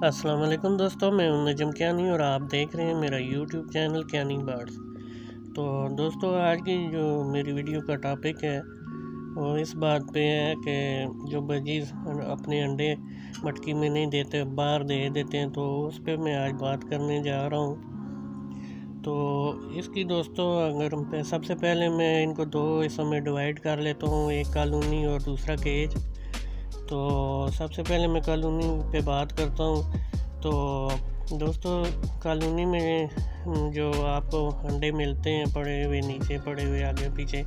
अस्सलाम वालेकुम दोस्तों, मैं हूं नजम कियानी और आप देख रहे हैं मेरा यूट्यूब चैनल कियानी बर्ड्स। तो दोस्तों, आज की जो मेरी वीडियो का टॉपिक है वो इस बात पे है कि जो बजीज़ अपने अंडे मटकी में नहीं देते, बाहर दे देते हैं, तो उस पर मैं आज बात करने जा रहा हूँ। तो इसकी दोस्तों, अगर सबसे पहले मैं इनको दो हिस्सों में डिवाइड कर लेता हूँ, एक कॉलोनी और दूसरा केज। तो सबसे पहले मैं कॉलोनी पे बात करता हूँ। तो दोस्तों, कॉलोनी में जो आपको अंडे मिलते हैं पड़े हुए, नीचे पड़े हुए, आगे पीछे,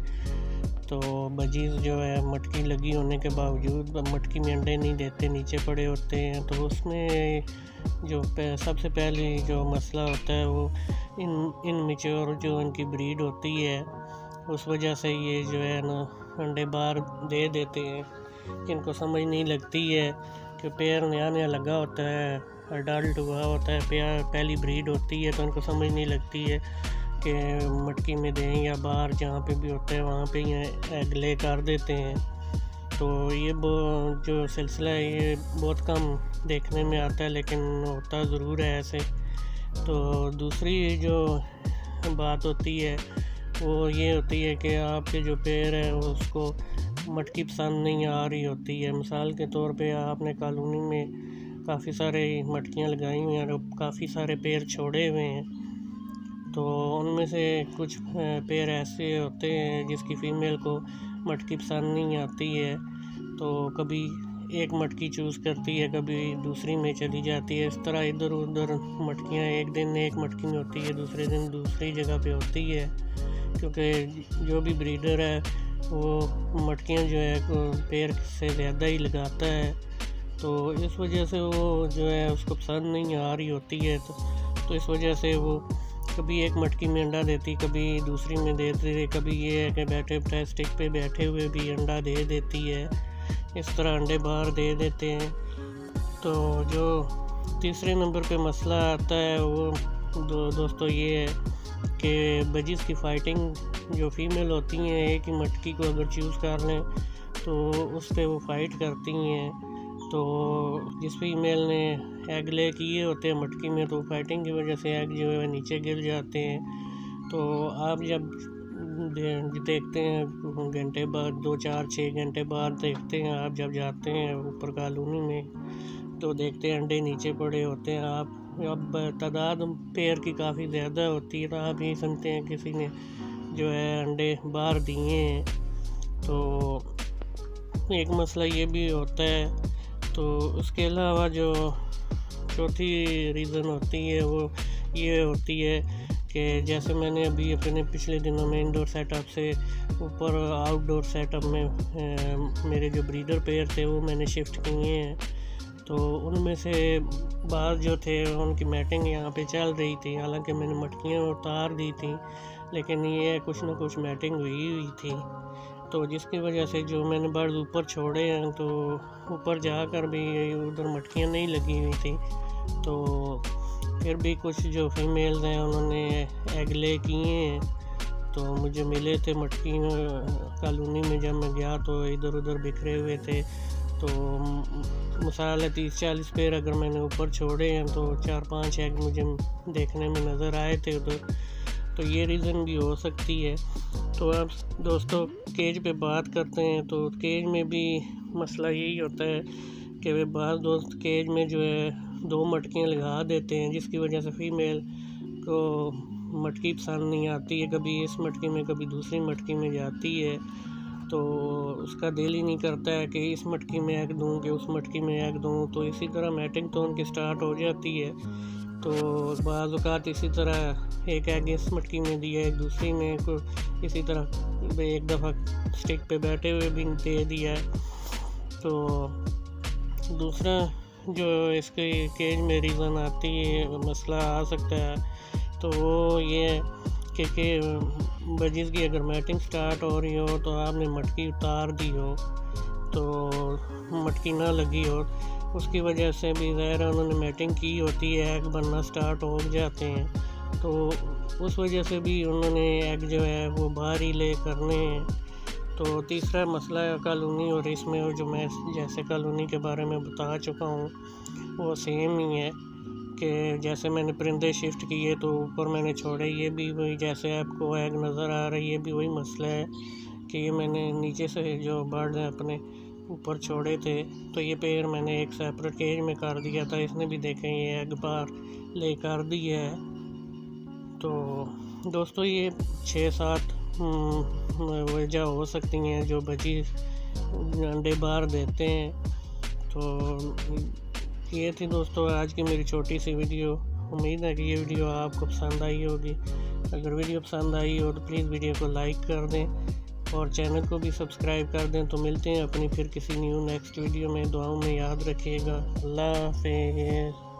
तो बजीज़ जो है मटकी लगी होने के बावजूद मटकी में अंडे नहीं देते, नीचे पड़े होते हैं। तो उसमें जो सबसे पहले जो मसला होता है वो इनमेच्योर जो इनकी ब्रीड होती है, उस वजह से ये जो है ना अंडे बाहर दे देते हैं। इनको समझ नहीं लगती है कि पेयर नया नया लगा होता है, अडल्ट हुआ होता है, पेयर पहली ब्रीड होती है, तो इनको समझ नहीं लगती है कि मटकी में दें या बाहर जहाँ पे भी होता है वहाँ पे ये एग ले कर देते हैं। तो ये जो सिलसिला है ये बहुत कम देखने में आता है, लेकिन होता ज़रूर है ऐसे। तो दूसरी जो बात होती है वो ये होती है कि आपके जो पेयर है उसको मटकी पसंद नहीं आ रही होती है। मिसाल के तौर पे आपने कॉलोनी में काफ़ी सारे मटकियाँ लगाई हुई हैं और काफ़ी सारे पेयर छोड़े हुए हैं। तो उनमें से कुछ पेयर ऐसे होते हैं जिसकी फ़ीमेल को मटकी पसंद नहीं आती है, तो कभी एक मटकी चूज़ करती है, कभी दूसरी में चली जाती है। इस तरह इधर उधर मटकियाँ एक दिन एक मटकी में होती है, दूसरे दिन दूसरी जगह पे होती है, क्योंकि जो भी ब्रीडर है वो मटकियाँ जो है पेड़ से ज़्यादा ही लगाता है। तो इस वजह से वो जो है उसको पसंद नहीं आ रही होती है। तो इस वजह से वो कभी एक मटकी में अंडा देती, कभी दूसरी में दे देती, कभी ये है कि बैठे प्लास्टिक पे बैठे हुए भी अंडा दे देती है। इस तरह अंडे बाहर दे देते हैं। तो जो तीसरे नंबर पे मसला आता है वो दोस्तों ये है कि बजीज़ की फ़ाइटिंग, जो फीमेल होती हैं एक ही मटकी को अगर चूज़ कर लें तो उस पर वो फ़ाइट करती हैं। तो जिस फीमेल ने एग ले किए होते हैं मटकी में, तो फाइटिंग की वजह से एग जो है नीचे गिर जाते हैं। तो आप जब देखते हैं घंटे बाद, 2-4-6 घंटे बाद देखते हैं, आप जब जाते हैं ऊपर कॉलोनी में तो देखते हैं अंडे नीचे पड़े होते हैं। आप अब तादाद पेयर की काफ़ी ज़्यादा होती है, तो आप ये समझते हैं किसी ने जो है अंडे बाहर दिए हैं। तो एक मसला ये भी होता है। तो उसके अलावा जो चौथी रीज़न होती है वो ये होती है कि जैसे मैंने अभी अपने पिछले दिनों में इंडोर सेटअप से ऊपर आउटडोर सेटअप में मेरे जो ब्रीडर पेयर थे वो मैंने शिफ्ट किए हैं। तो उनमें से बाहर जो थे उनकी मैटिंग यहाँ पे चल रही थी, हालांकि मैंने मटकियाँ उतार दी थी, लेकिन ये कुछ ना कुछ मैटिंग हुई थी। तो जिसकी वजह से जो मैंने बर्ड्स ऊपर छोड़े हैं तो ऊपर जाकर भी उधर मटकियाँ नहीं लगी हुई थी। तो फिर भी कुछ जो फीमेल्स हैं उन्होंने एग ले किए हैं, तो मुझे मिले थे मटकी कॉलोनी में। जब मैं गया तो इधर उधर बिखरे हुए थे। तो मिसाल 30-40 पेयर अगर मैंने ऊपर छोड़े हैं तो 4-5 एग मुझे देखने में नज़र आए थे उधर। तो ये रीज़न भी हो सकती है। तो अब दोस्तों केज पे बात करते हैं। तो केज में भी मसला यही होता है कि वे बाज़ दोस्त केज में जो है 2 मटकियाँ लगा देते हैं, जिसकी वजह से फ़ीमेल को मटकी पसंद नहीं आती है, कभी इस मटकी में कभी दूसरी मटकी में जाती है। तो उसका दिल ही नहीं करता है कि इस मटकी में एग दूँ कि उस मटकी में एग दूँ। तो इसी तरह मैटिंग तो उनकी स्टार्ट हो जाती है। तो बाज़ औक़ात इसी तरह एक एग इस मटकी में दिया, एक दूसरी में, इसी तरह एक दफ़ा स्टिक पे बैठे हुए भी दे दिया। तो दूसरा जो इसके केज में रीज़न आती है, मसला आ सकता है, तो वो ये है कि बजीज़ की अगर मैटिंग स्टार्ट हो रही हो तो आपने मटकी उतार दी हो, तो मटकी ना लगी हो, उसकी वजह से भी ज़ाहिर उन्होंने मैटिंग की होती है, एग बनना स्टार्ट हो जाते हैं। तो उस वजह से भी उन्होंने एग जो है वो बाहर ही ले करने हैं। तो तीसरा मसला है कॉलोनी, और इसमें जो मैं जैसे कॉलोनी के बारे में बता चुका हूँ वो सेम ही है कि जैसे मैंने परिंदे शिफ्ट किए तो ऊपर मैंने छोड़े, ये भी वही जैसे आपको एग नज़र आ रहा है, ये भी वही मसला है कि ये मैंने नीचे से जो बर्ड है अपने ऊपर छोड़े थे, तो ये पेड़ मैंने एक सेपरेट केज में कर दिया था। इसने भी देखें ये एग बार ले कर दिया है। तो दोस्तों ये 6-7 वजह हो सकती हैं जो बची अंडे बाहर देते हैं। तो ये थी दोस्तों आज की मेरी छोटी सी वीडियो। उम्मीद है कि ये वीडियो आपको पसंद आई होगी। अगर वीडियो पसंद आई हो तो प्लीज़ वीडियो को लाइक कर दें और चैनल को भी सब्सक्राइब कर दें। तो मिलते हैं अपनी फिर किसी नेक्स्ट वीडियो में। दुआओं में याद रखिएगा। अल्लाह हाफ़िज़।